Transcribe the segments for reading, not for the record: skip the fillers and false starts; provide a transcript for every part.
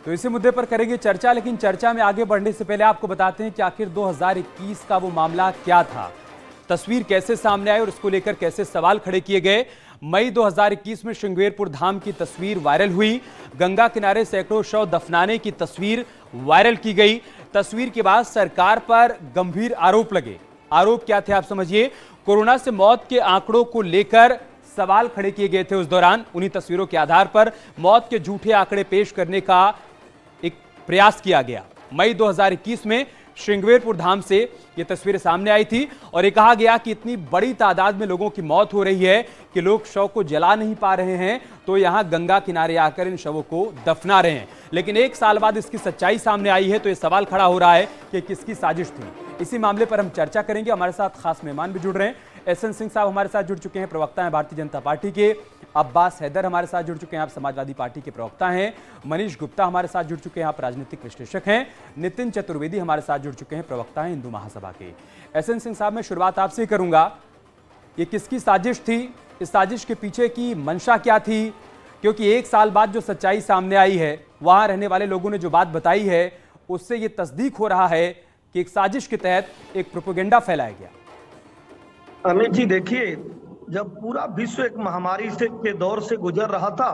तो इसी मुद्दे पर करेंगे चर्चा, लेकिन चर्चा में आगे बढ़ने से पहले आपको बताते हैं कि आखिर 2021 का वो मामला क्या था, तस्वीर कैसे सामने आई और उसको लेकर कैसे सवाल खड़े किए गए। मई 2021 में श्रृंगेरपुर धाम की तस्वीर वायरल हुई। गंगा किनारे सैकड़ों शव दफनाने की तस्वीर वायरल की गई। तस्वीर के बाद सरकार पर गंभीर आरोप लगे। आरोप क्या थे आप समझिए। कोरोना से मौत के आंकड़ों को लेकर सवाल खड़े किए गए थे। उस दौरान उन्हीं तस्वीरों के आधार पर मौत के झूठे आंकड़े पेश करने का एक प्रयास किया गया। मई 2021 में श्रृंगेरपुर धाम से ये तस्वीरें सामने आई थी और ये कहा गया कि इतनी बड़ी तादाद में लोगों की मौत हो रही है कि लोग शव को जला नहीं पा रहे हैं, तो यहां गंगा किनारे आकर इन शवों को दफना रहे हैं। लेकिन एक साल बाद इसकी सच्चाई सामने आई है, तो ये सवाल खड़ा हो रहा है कि किसकी साजिश थी। इसी मामले पर हम चर्चा करेंगे। हमारे साथ खास मेहमान भी जुड़ रहे हैं। एसएन सिंह साहब हमारे साथ जुड़ चुके हैं, प्रवक्ता हैं भारतीय जनता पार्टी के। अब्बास हैदर हमारे साथ जुड़ चुके हैं, आप समाजवादी पार्टी के प्रवक्ता हैं। मनीष गुप्ता हमारे साथ जुड़ चुके हैं, आप राजनीतिक विश्लेषक हैं। नितिन चतुर्वेदी हमारे साथ जुड़ चुके हैं, प्रवक्ता हैं हिंदू महासभा के। एसएन सिंह साहब, मैं शुरुआत आपसे ही करूंगा। ये किसकी साजिश थी? इस साजिश के पीछे की मंशा क्या थी? क्योंकि एक साल बाद जो सच्चाई सामने आई है, वहां रहने वाले लोगों ने जो बात बताई है, उससे ये तस्दीक हो रहा है कि एक साजिश के तहत एक प्रोपेगेंडा फैलाया गया। अमित जी, देखिए, जब पूरा विश्व एक महामारी से के दौर से गुजर रहा था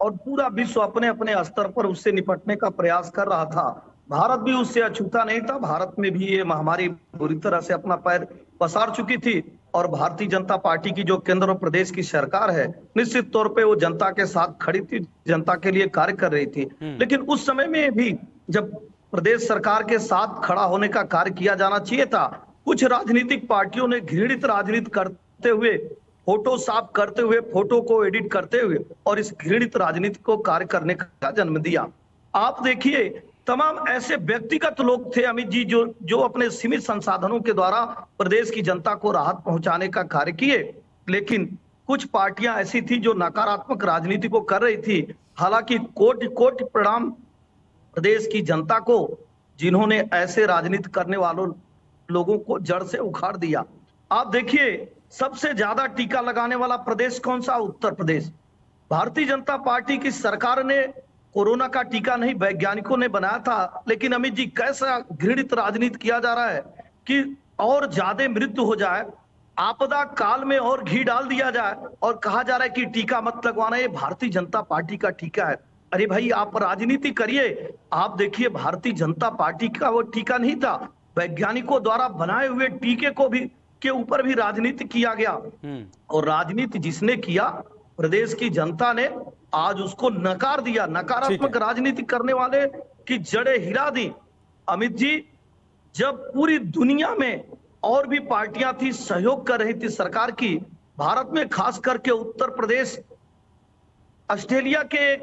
और पूरा विश्व अपने अपने स्तर पर उससे निपटने का प्रयास कर रहा था, भारत भी उससे अछूता नहीं था। भारत में भी ये महामारी बुरी तरह से अपना पैर पसार चुकी थी और भारतीय जनता पार्टी की जो केंद्र और प्रदेश की सरकार है, निश्चित तौर पे वो जनता के साथ खड़ी थी, जनता के लिए कार्य कर रही थी। लेकिन उस समय में भी जब प्रदेश सरकार के साथ खड़ा होने का कार्य किया जाना चाहिए था, कुछ राजनीतिक पार्टियों ने घृणित राजनीति करते हुए, फोटो साफ करते हुए, फोटो को एडिट करते हुए और इस घृणित राजनीति को कार्य करने का जन्म दिया। आप देखिए, तमाम ऐसे व्यक्तिगत लोग थे अमित जी, जो अपने सीमित संसाधनों के द्वारा प्रदेश की जनता को राहत पहुंचाने का कार्य किए। लेकिन कुछ पार्टियां ऐसी थी जो नकारात्मक राजनीति को कर रही थी। हालांकि कोटि कोटि प्रणाम प्रदेश की जनता को, जिन्होंने ऐसे राजनीति करने वालों लोगों को जड़ से उखाड़ दिया। आप देखिए, सबसे ज्यादा टीका लगाने वाला प्रदेश कौन सा? उत्तर प्रदेश। भारतीय जनता पार्टी की सरकार ने कोरोना का टीका नहीं, वैज्ञानिकों ने बनाया था। लेकिन अमित जी, कैसा घृणित राजनीति किया जा रहा है कि और ज्यादा मृत्यु हो जाए, आपदा काल में और घी डाल दिया जाए और कहा जा रहा है कि टीका मत लगवाना, ये भारतीय जनता पार्टी का टीका है। अरे भाई, आप राजनीति करिए। आप देखिए, भारतीय जनता पार्टी का वो टीका नहीं था, वैज्ञानिकों द्वारा बनाए हुए टीके को भी के ऊपर भी राजनीति किया गया। और राजनीति जिसने किया, प्रदेश की जनता ने आज उसको नकार दिया। नकारात्मक राजनीति करने वाले की जड़ें हिला दी। अमित जी, जब पूरी दुनिया में और भी पार्टियां थी, सहयोग कर रही थी सरकार की, भारत में खास करके उत्तर प्रदेश, ऑस्ट्रेलिया के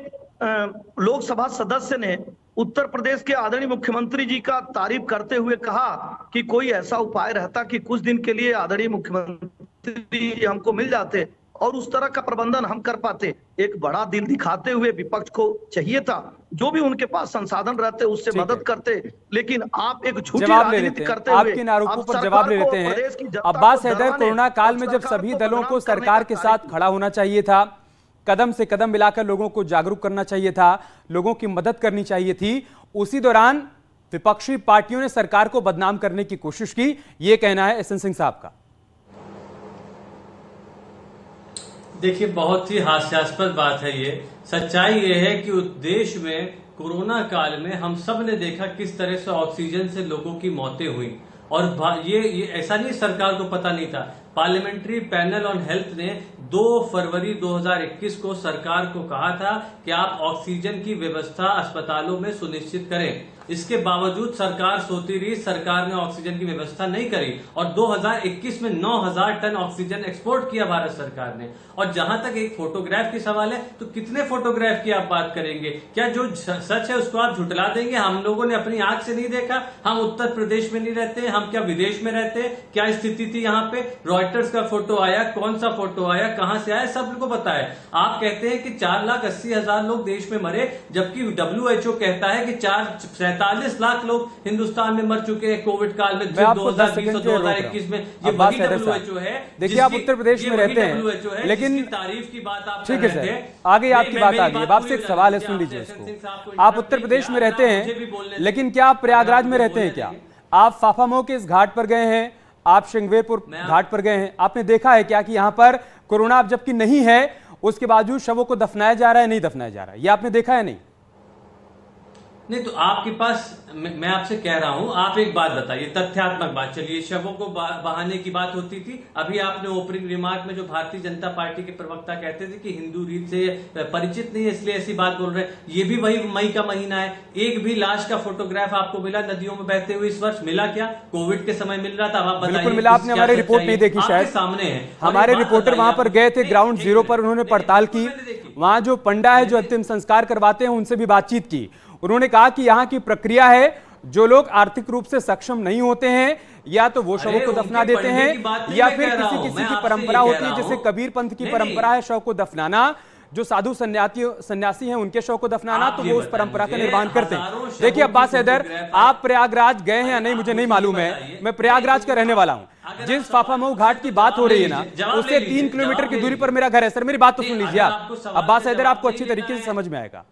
लोकसभा सदस्य ने उत्तर प्रदेश के आदरणीय मुख्यमंत्री जी का तारीफ करते हुए कहा कि कोई ऐसा उपाय रहता कि कुछ दिन के लिए आदरणीय मुख्यमंत्री हमको मिल जाते और उस तरह का प्रबंधन हम कर पाते। एक बड़ा दिल दिखाते हुए विपक्ष को चाहिए था, जो भी उनके पास संसाधन रहते उससे मदद करते। लेकिन आप एक झूठी राजनीति करते हुए आपके आरोपों पर जवाब ले लेते हैं। अब्बास हैदर, कोरोना काल में जब सभी दलों को सरकार के साथ खड़ा होना चाहिए था, कदम से कदम मिलाकर लोगों को जागरूक करना चाहिए था, लोगों की मदद करनी चाहिए थी, उसी दौरान विपक्षी पार्टियों ने सरकार को बदनाम करने की कोशिश की, ये कहना है एसएन सिंह साहब का। देखिए, बहुत ही हास्यास्पद बात है ये। सच्चाई ये है कि देश में कोरोना काल में हम सब ने देखा किस तरह से ऑक्सीजन से लोगों की मौतें हुई और ये ऐसा नहीं सरकार को पता नहीं था। पार्लियामेंट्री पैनल ऑन हेल्थ ने 2 फरवरी 2021 को सरकार को कहा था कि आप ऑक्सीजन की व्यवस्था अस्पतालों में सुनिश्चित करें। इसके बावजूद सरकार सोती रही, सरकार ने ऑक्सीजन की व्यवस्था नहीं करी और 2021 में 9000 टन ऑक्सीजन एक्सपोर्ट किया भारत सरकार ने। और जहां तक एक फोटोग्राफ की सवाल है, तो कितने फोटोग्राफ की आप बात करेंगे? क्या जो सच है उसको आप झुठला देंगे? हम लोगों ने अपनी आंख से नहीं देखा? हम उत्तर प्रदेश में नहीं रहते? हम क्या विदेश में रहते? क्या स्थिति थी यहाँ पे? रॉयटर्स का फोटो आया, कौन सा फोटो आया, कहां से आया, सब को पता है। आप कहते हैं कि 4,80,000 लोग देश में मरे, जबकि WHO कहता है कि 47 लाख लोग हिंदुस्तान में मर चुके हैं कोविड काल में 2020 और 2021 में। ये वही WHO है। देखिए, आप उत्तर प्रदेश में रहते हैं, लेकिन तारीफ की बात आप ठीक है सर, आगे आपकी बात आ गई। अब आपसे एक सवाल है, सुन लीजिए इसको। आप उत्तर प्रदेश में रहते हैं, लेकिन क्या आप प्रयागराज में रहते हैं? क्या आप फाफामऊ के इस घाट पर गए हैं? आप श्रृंगवेरपुर घाट पर गए हैं? आपने देखा है क्या कि यहां पर कोरोना जबकि नहीं है, उसके बावजूद शवों को दफनाया जा रहा है, नहीं दफनाया जा रहा है? ये आपने देखा है? नहीं तो आपके पास, मैं आपसे कह रहा हूं, आप एक बात बताइए, तथ्यात्मक बात। चलिए, शवों को बहाने की बात होती थी। अभी आपने ओपनिंग रिमार्क में जो भारतीय जनता पार्टी के प्रवक्ता कहते थे कि हिंदू रीत से परिचित नहीं है इसलिए ऐसी बात बोल रहे हैं, ये भी वही मई का महीना है। एक भी लाश का फोटोग्राफ आपको मिला नदियों में बहते हुए इस वर्ष? मिला क्या? कोविड के समय मिल रहा था, आप बताइए। मिला। आपने हमारी रिपोर्ट नहीं देखी शायद, सामने है। हमारे रिपोर्टर वहां पर गए थे, ग्राउंड जीरो पर उन्होंने पड़ताल की। वहां जो पंडा है जो अंतिम संस्कार करवाते हैं उनसे भी बातचीत की। उन्होंने कहा कि यहाँ की प्रक्रिया है, जो लोग आर्थिक रूप से सक्षम नहीं होते हैं या तो वो शवों को दफना देते हैं, या फिर किसी की परंपरा होती है, जैसे कबीर पंथ की परंपरा है शव को दफनाना, जो साधु सन्यासी हैं उनके शव को दफनाना, तो वो उस परंपरा का निर्वहन करते हैं। देखिए अब्बास हैदर, आप प्रयागराज गए हैं या नहीं मुझे नहीं मालूम है, मैं प्रयागराज का रहने वाला हूं। जिस फाफामऊ घाट की बात हो रही है ना, उससे 3 किलोमीटर की दूरी पर मेरा घर है। सर मेरी बात तो सुन लीजिए आप, अब्बास हैदर, आपको अच्छी तरीके से समझ में आएगा।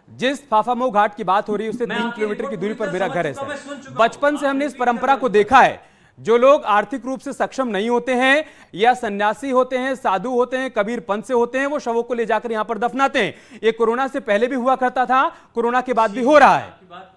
जिस फाफामऊ घाट की बात हो रही है उससे 3 किलोमीटर की दूरी पर मेरा घर है सर। बचपन से हमने इस परंपरा को देखा है, जो लोग आर्थिक रूप से सक्षम नहीं होते हैं या सन्यासी होते हैं, साधु होते हैं, कबीर पंथ से होते हैं, वो शवों को ले जाकर यहां पर दफनाते हैं। ये कोरोना से पहले भी हुआ करता था, कोरोना के बाद भी हो रहा है।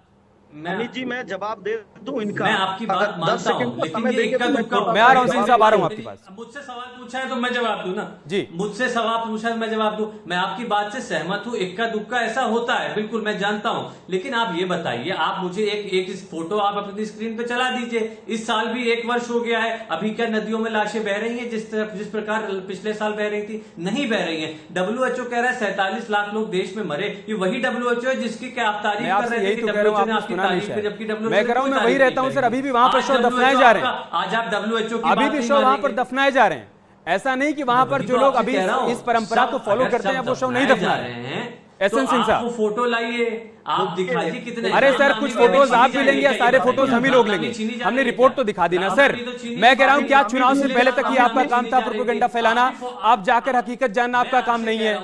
अमित जी, मैं जवाब दे दूं इनका? मैं आपकी बात मानता हूं, लेकिन ये इक्का दुक्का, मैं आ रहा हूं सिंह साहब, आ रहा हूं आपके पास। मुझसे सवाल पूछा है तो मैं जवाब दूं ना जी। मुझसे सवाल पूछा है मैं जवाब दूं। मैं आपकी बात से सहमत हूं, इक्का दुक्का ऐसा होता है, बिल्कुल मैं जानता हूं। लेकिन आप ये बताइए, आप मुझे एक फोटो आप अपनी स्क्रीन पे चला दीजिए। इस साल भी 1 वर्ष हो गया है, अभी क्या नदियों में लाशें बह रही है जिस प्रकार पिछले साल बह रही थी? नहीं बह रही है। WHO कह रहा है 47 लाख लोग देश में मरे। ये वही WHO है जिसकी क्या आप तारीफ कर रहे थे कि WHO ने आपकी तारीफ की, जबकि मैं कह रहा हूं, मैं वही रहता हूं सर, अभी भी वहां पर शव दफनाए जा रहे हैं। आज आप WHO की अभी भी शव वहां पर दफनाए जा रहे हैं। ऐसा नहीं कि वहां पर जो लोग अभी इस परंपरा को फॉलो करते हैं वो शव नहीं दफना रहे हैं। एसएन सिंह साहब, वो फोटो लाइए, आप दिखाइए कितने। अरे सर, कुछ फोटोज आप भी लेंगे या सारे फोटोज हम ही लोग लेंगे? हमने रिपोर्ट तो दिखा दी ना सर। मैं कह रहा हूं, क्या चुनाव से पहले तक ही आपका काम था प्रोपेगेंडा फैलाना? आप जाकर हकीकत जानना आपका काम नहीं है।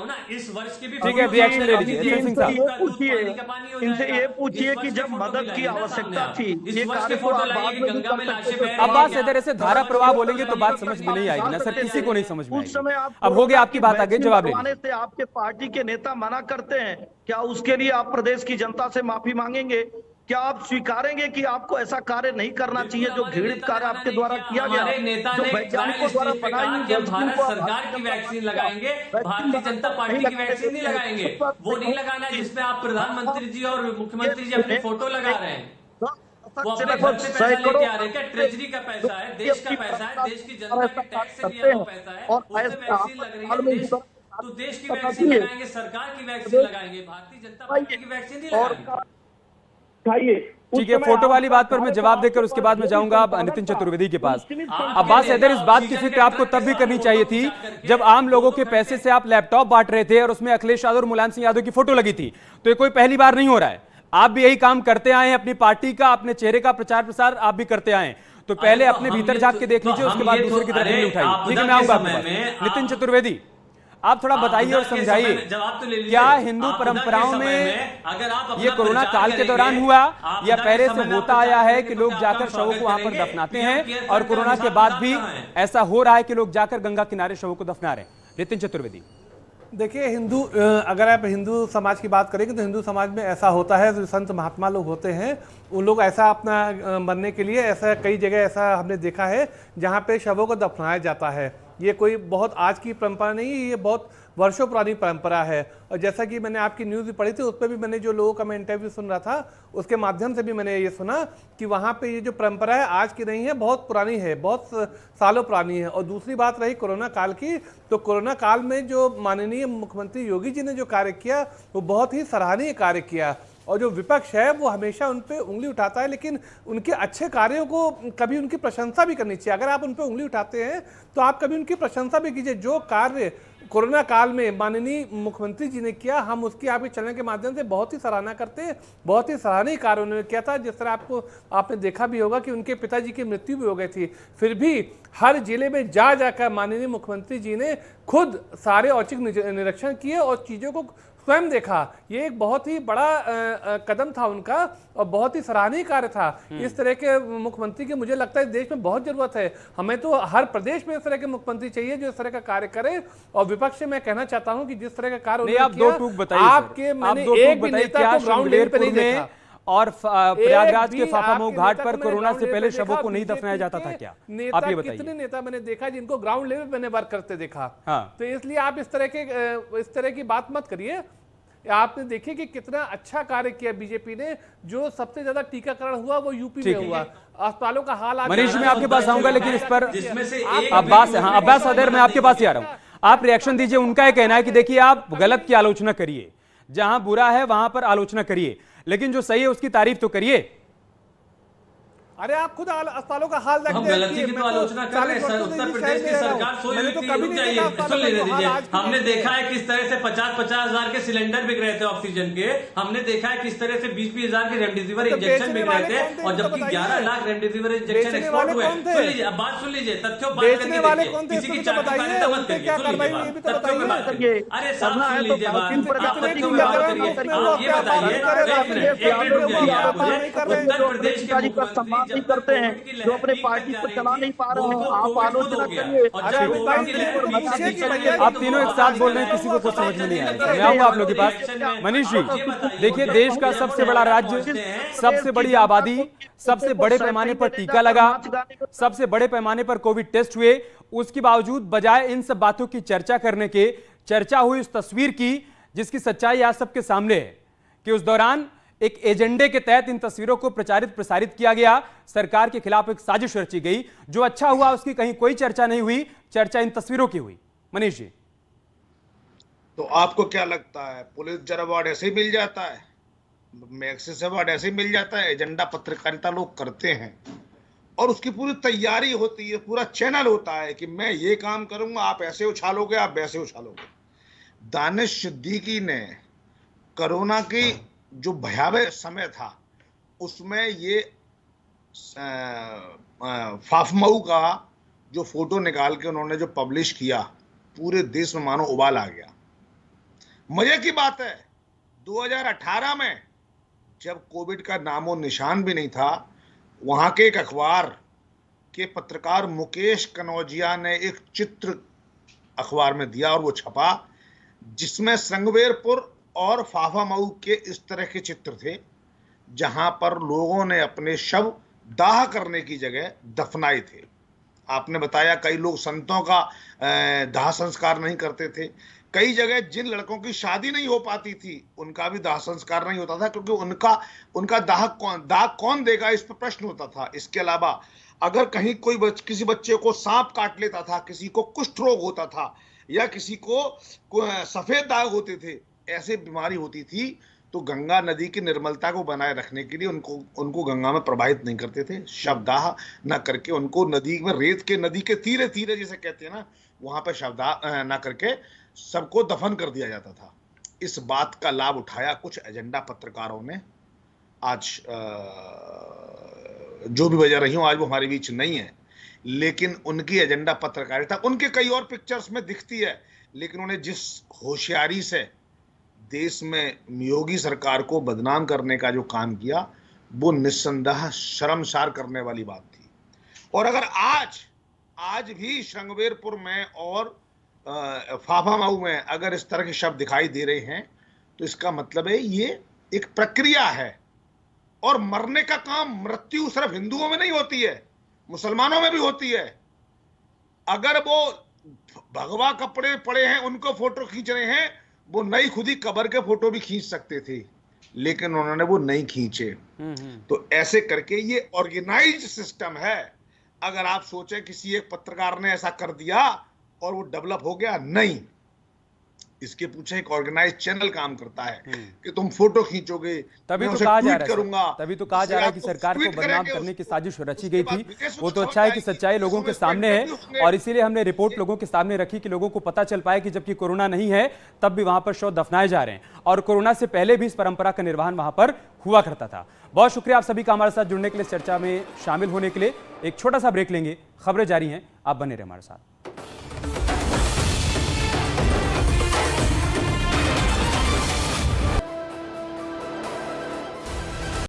ठीक है, रिएक्शन ले लीजिए एसएन सिंह साहब। इनसे ये पूछिए कि जब मदद की आवश्यकता थी, ये कार्य को आप बाद में गंगा में लाशें बह रही अब बात इधर ऐसे धारा प्रवाह बोलेंगे तो बात समझ में नहीं आएगी ना सर, किसी को नहीं समझ में आएगी। अब हो गया आपकी बात, आगे जवाब से आपके पार्टी के नेता मना करते हैं, क्या उसके लिए आप प्रदेश की जनता से माफी मांगेंगे? क्या आप स्वीकारेंगे कि आपको ऐसा कार्य नहीं करना चाहिए जो घृणित कार्य आपके द्वारा किया गया? नेता ने वैज्ञानिकों द्वारा भारत सरकार की वैक्सीन लगाएंगे, भारतीय जनता पार्टी की वैक्सीन नहीं लगाएंगे। वो नहीं लगाना है जिसमें आप प्रधानमंत्री जी और मुख्यमंत्री जी अपनी फोटो लगा रहे हैं। वो अपने घर से पैसा लेके आ रहे हैं क्या? ट्रेजरी का पैसा है, देश का पैसा है, देश की जनता के टैक्स से लिया हुआ पैसा है, उससे वैक्सीन लग रही है। तो देश की वैक्सीन लगाएंगे, सरकार की वैक्सीन लगाएंगे, भारतीय जनता पार्टी की वैक्सीन नहीं लगाएंगे। ठीक है, फोटो वाली बात पर मैं जवाब देकर उसके बाद में जाऊंगा अब नितिन चतुर्वेदी के पास। अब्बास हैदर, इस बात की फिक्र आपको तब भी करनी चाहिए थी जब आम लोगों के पैसे से आप लैपटॉप बांट रहे थे और उसमें अखिलेश यादव और मुलायम सिंह यादव की फोटो लगी थी। तो ये कोई पहली बार नहीं हो रहा है, आप भी यही काम करते आए हैं, अपनी पार्टी का, अपने चेहरे का प्रचार प्रसार आप भी करते आए हैं। तो पहले अपने भीतर झांक के देख लीजिए, उसके बाद दूसरे की तरफ नहीं उठाइए। ठीक है, मैं आऊंगा आपके पास। नितिन चतुर्वेदी, आप थोड़ा बताइए और समझाइए, क्या हिंदू परंपराओं में अगर ये कोरोना काल के दौरान हुआ या पहले से होता आया है कि लोग जाकर शवों को वहां पर दफनाते हैं और कोरोना के बाद भी ऐसा हो रहा है कि लोग जाकर गंगा किनारे शवों को दफना रहे हैं? नितिन चतुर्वेदी, देखिए, अगर आप हिंदू समाज की बात करेंगे तो हिंदू समाज में ऐसा होता है, जो संत महात्मा लोग होते हैं उन लोग ऐसा अपना मरने के लिए ऐसा कई जगह ऐसा हमने देखा है जहाँ पे शवों को दफनाया जाता है। ये कोई बहुत आज की परंपरा नहीं है, ये बहुत वर्षों पुरानी परंपरा है। और जैसा कि मैंने आपकी न्यूज़ भी पढ़ी थी, उस पर भी मैंने जो लोगों का मैं इंटरव्यू सुन रहा था उसके माध्यम से भी मैंने ये सुना कि वहाँ पे ये जो परंपरा है आज की नहीं है, बहुत पुरानी है, बहुत सालों पुरानी है। और दूसरी बात रही कोरोना काल की, तो कोरोना काल में जो माननीय मुख्यमंत्री योगी जी ने जो कार्य किया वो बहुत ही सराहनीय कार्य किया। और जो विपक्ष है वो हमेशा उन पे उंगली उठाता है, लेकिन उनके अच्छे कार्यों को कभी उनकी प्रशंसा भी करनी चाहिए। अगर आप उन पे उंगली उठाते हैं तो आप कभी उनकी प्रशंसा भी कीजिए। जो कार्य कोरोना काल में माननीय मुख्यमंत्री जी ने किया, हम उसकी आपके चैनल के माध्यम से बहुत ही सराहना करते हैं। बहुत ही सराहनीय कार्य उन्होंने किया था। जिस तरह आपने देखा भी होगा कि उनके पिताजी की मृत्यु भी हो गई थी, फिर भी हर जिले में जाकर माननीय मुख्यमंत्री जी ने खुद सारे औचक निरीक्षण किए और चीज़ों को स्वयं देखा। ये एक बहुत ही बड़ा कदम था उनका और बहुत ही सराहनीय कार्य था। इस तरह के मुख्यमंत्री की मुझे लगता है देश में बहुत जरूरत है। हमें तो हर प्रदेश में इस तरह के मुख्यमंत्री चाहिए जो इस तरह का कार्य करे। और विपक्ष से मैं कहना चाहता हूं कि जिस तरह का कार्य आप दो टूक बताइए, आपके मैंने एक भी नेता को ग्राउंड लेवल पे नहीं देखा और प्रयागराज के फाफामऊ घाट पर कोरोना से पहले शवों को नहीं दफनाया जाता था क्या? आप ये बताइए। कितने नेता मैंने देखा जिनको ग्राउंड लेवल पे वर्क करते देखा। हाँ। तो इसलिए आप इस तरह की बात मत करिए। आपने देखिए कि कितना अच्छा कार्य किया बीजेपी ने। जो सबसे ज्यादा टीकाकरण हुआ वो यूपी में हुआ। अस्पतालों का हाल मनीष जी मैं आपके पास आऊंगा, लेकिन इस पर अब्बास अदर मैं आपके पास ही आ रहा हूं। आप रिएक्शन दीजिए। उनका यह कहना है कि देखिए आप गलत की आलोचना करिए, जहां बुरा है वहां पर आलोचना करिए, लेकिन जो सही है उसकी तारीफ तो करिए। अरे आप खुद अस्पतालों का हाल देखते हैं। गलती की तो आलोचना कर रहे हैं सर। उत्तर प्रदेश की सरकार सोच रही थी। सुन लीजिए दीजिए, हमने देखा है किस तरह से 50-50 हजार के सिलेंडर बिक रहे थे ऑक्सीजन के। हमने देखा है किस तरह से 20-20 हजार के रेमडेसिविर इंजेक्शन बिक रहे थे, और जबकि 11 लाख रेमडेसिविर इंजेक्शन एक्सपोर्ट हुए। सुन लीजिए, अब बात सुन लीजिए, तथ्यों बात करके किसी की चाट खाने का मत करिए। सुन लीजिए, तथ्यों में बात करिए। अरे साहब सुन लीजिए बात, आप तथ्यों में बात करिए। आप ये बताइए, एक मिनट रुक जाइए आप मुझे। उत्तर प्रदेश के मुख्यमंत्री नहीं करते हैं, जो अपने पार्टी को चला नहीं पा रहे हैं, आप आलोचना करिए। आप तीनों एक साथ बोल रहे हैं, किसी को कुछ समझ में नहीं आ रहा है। मैं आऊंगा आप लोगों के पास। मनीष जी देखिए, देश का सबसे बड़ा राज्य, सबसे बड़ी आबादी, सबसे बड़े पैमाने पर टीका लगा, सबसे बड़े पैमाने पर कोविड टेस्ट हुए, उसके बावजूद बजाय इन सब बातों की चर्चा करने के, चर्चा हुई उस तस्वीर की जिसकी सच्चाई आज सबके सामने है कि उस दौरान एक एजेंडे के तहत इन तस्वीरों को प्रसारित किया गया। सरकार के खिलाफ एक साजिश रची गई। जो अच्छा हुआ उसकी कहीं कोई चर्चा नहीं हुई, चर्चा इन तस्वीरों की हुई। मनीष जी तो आपको क्या लगता है पुलिस अवार्ड ऐसे ही मिल जाता है, मैग्सेस अवार्ड ऐसे ही मिल जाता है? एजेंडा पत्रकारिता लोग करते हैं और उसकी पूरी तैयारी होती है, पूरा चैनल होता है कि मैं ये काम करूंगा, आप ऐसे उछालोगे, आप वैसे उछालोगे। दानिश सिद्दीकी ने कोरोना की जो भयावह समय था उसमें ये फाफमऊ का जो फोटो निकाल के उन्होंने जो पब्लिश किया, पूरे देश में मानो उबाल आ गया। मजे की बात है 2018 में जब कोविड का नामो निशान भी नहीं था, वहां के एक अखबार के पत्रकार मुकेश कनौजिया ने एक चित्र अखबार में दिया और वो छपा, जिसमें संगवेरपुर और फाफामऊ के इस तरह के चित्र थे जहां पर लोगों ने अपने शव दाह करने की जगह दफनाए थे। आपने बताया कई लोग संतों का दाह संस्कार नहीं करते थे। कई जगह जिन लड़कों की शादी नहीं हो पाती थी उनका भी दाह संस्कार नहीं होता था, क्योंकि उनका दाह कौन देगा, इस पर प्रश्न होता था। इसके अलावा अगर कहीं किसी बच्चे को सांप काट लेता था, किसी को कुष्ठ रोग होता था, या किसी को सफेद दाग होते थे, ऐसे बीमारी होती थी, तो गंगा नदी की निर्मलता को बनाए रखने के लिए उनको गंगा में प्रवाहित नहीं करते थे। शवदाह न करके उनको नदी में, रेत के नदी के तीरे तीरे जिसे कहते हैं ना, वहां पर शवदाह न करके सबको दफन कर दिया जाता था। इस बात का लाभ उठाया कुछ एजेंडा पत्रकारों ने। आज जो भी वजह रही हो, आज वो हमारे बीच नहीं है, लेकिन उनकी एजेंडा पत्रकारिता उनके कई और पिक्चर्स में दिखती है। लेकिन उन्हें जिस होशियारी से देश में योगी सरकार को बदनाम करने का जो काम किया, वो निस्संदेह शर्मसार करने वाली बात थी। और अगर आज भी श्रृंगवेरपुर में और फाफामऊ में अगर इस तरह के शब्द दिखाई दे रहे हैं, तो इसका मतलब है ये एक प्रक्रिया है। और मरने का काम, मृत्यु सिर्फ हिंदुओं में नहीं होती है, मुसलमानों में भी होती है। अगर वो भगवा कपड़े पड़े हैं उनको फोटो खींच रहे हैं, वो नई खुदी कब्र के फोटो भी खींच सकते थे, लेकिन उन्होंने वो नहीं खींचे। तो ऐसे करके ये ऑर्गेनाइज्ड सिस्टम है। अगर आप सोचें किसी एक पत्रकार ने ऐसा कर दिया और वो डेवलप हो गया, नहीं। इसके पीछे एक ऑर्गेनाइज चैनल काम करता है कि तुम फोटो खींचोगे, तभी मैं तो उसे कहा जा ट्वीट रहा है करूंगा, तभी तो कहा जा रहा है कि उससे सरकार को ट्वीट बदनाम करेंगे, करने की साजिश रची उसके गई बाद थी। विदेशों वो में तो समझ अच्छा है कि आएगी, सच्चाई लोगों के विदेशों में सामने है इंटरव्यू होंगे। और इसीलिए हमने रिपोर्ट लोगों के सामने रखी कि लोगों को पता चल पाए कि जबकि कोरोना नहीं है तब भी वहां पर शव दफनाए जा रहे हैं और कोरोना से पहले भी इस परंपरा का निर्वहन वहां पर हुआ करता था। बहुत शुक्रिया आप सभी का हमारे साथ जुड़ने के लिए, चर्चा में शामिल होने के लिए। एक छोटा सा ब्रेक लेंगे, खबरें जारी हैं, आप बने रहे हमारे साथ।